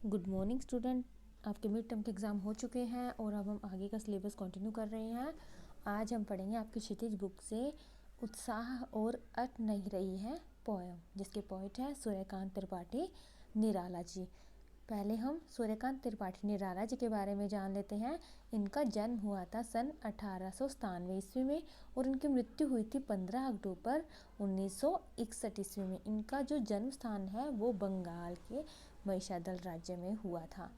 Good morning student. आपके mid term के exam हो चुके हैं और अब हम आगे का सिलेबस कंटिन्यू कर रहे हैं। आज हम पढ़ेंगे आपकी क्षितिज बुक से उत्साह और अट नहीं रही है पोयम, जिसके पोइट है सूर्यकांत त्रिपाठी निराला जी। पहले हम सूर्यकांत त्रिपाठी निराला जी के बारे में जान लेते हैं। इनका जन्म हुआ था सन 1897 ईस्वी में और इनकी मृत्यु हुई थी 15 अक्टूबर 1961 ईस्वी में। इनका जो जन्म स्थान है वो बंगाल के महिषादल राज्य में हुआ था।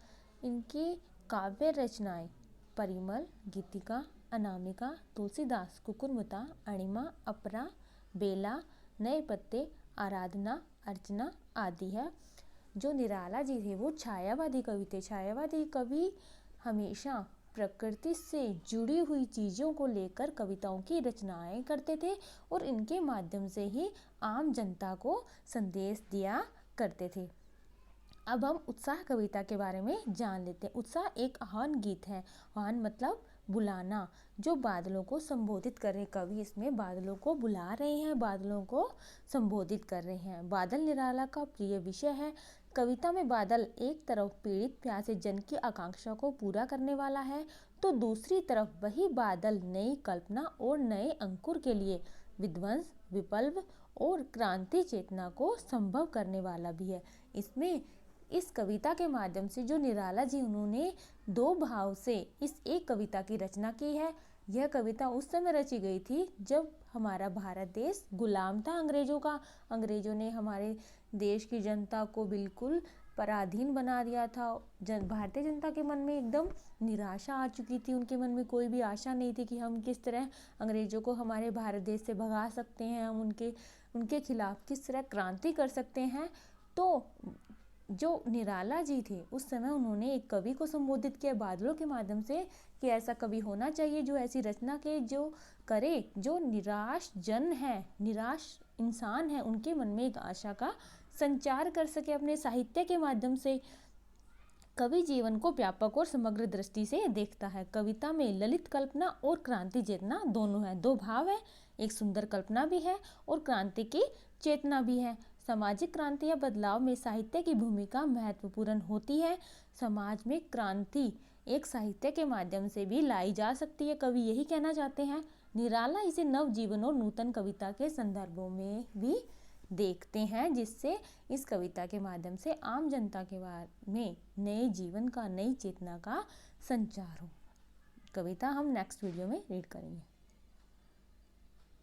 इनकी काव्य रचनाएं परिमल, गीतिका, अनामिका, तुलसीदास, कुकुरमुता, अणिमा, अपरा, बेला, नए पत्ते, आराधना, अर्चना आदि है। जो निराला जी थे वो छायावादी कवि थे। छायावादी कवि हमेशा प्रकृति से जुड़ी हुई चीज़ों को लेकर कविताओं की रचनाएं करते थे और इनके माध्यम से ही आम जनता को संदेश दिया करते थे। अब हम उत्साह कविता के बारे में जान लेते हैं। उत्साह एक आह्वान गीत है। आह्वान मतलब बुलाना, जो बादलों को संबोधित कर रहे। कवि इसमें बादलों को बुला रहे हैं, बादलों को संबोधित कर रहे हैं। बादल निराला का प्रिय विषय है। कविता में बादल एक तरफ पीड़ित प्यासे जन की आकांक्षा को पूरा करने वाला है, तो दूसरी तरफ वही बादल नई कल्पना और नए अंकुर के लिए विध्वंस, विप्लव और क्रांति चेतना को संभव करने वाला भी है। इसमें इस कविता के माध्यम से जो निराला जी उन्होंने दो भाव से इस एक कविता की रचना की है। यह कविता उस समय रची गई थी जब हमारा भारत देश गुलाम था अंग्रेजों का। अंग्रेजों ने हमारे देश की जनता को बिल्कुल पराधीन बना दिया था। भारतीय जनता के मन में एकदम निराशा आ चुकी थी। उनके मन में कोई भी आशा नहीं थी कि हम किस तरह अंग्रेजों को हमारे भारत देश से भगा सकते हैं, हम उनके खिलाफ किस तरह क्रांति कर सकते हैं। तो जो निराला जी थे उस समय उन्होंने एक कवि को संबोधित किया बादलों के माध्यम से कि ऐसा कवि होना चाहिए जो ऐसी रचना के जो करे, जो निराश जन है, निराश इंसान है, उनके मन में एक आशा का संचार कर सके अपने साहित्य के माध्यम से। कवि जीवन को व्यापक और समग्र दृष्टि से देखता है। कविता में ललित कल्पना और क्रांति चेतना दोनों है। दो भाव है, एक सुंदर कल्पना भी है और क्रांति की चेतना भी है। सामाजिक क्रांति या बदलाव में साहित्य की भूमिका महत्वपूर्ण होती है। समाज में क्रांति एक साहित्य के माध्यम से भी लाई जा सकती है, कवि यही कहना चाहते हैं। निराला इसे नव जीवन और नूतन कविता के संदर्भों में भी देखते हैं, जिससे इस कविता के माध्यम से आम जनता के बारे में नए जीवन का, नई चेतना का संचार हो। कविता हम नेक्स्ट वीडियो में रीड करेंगे।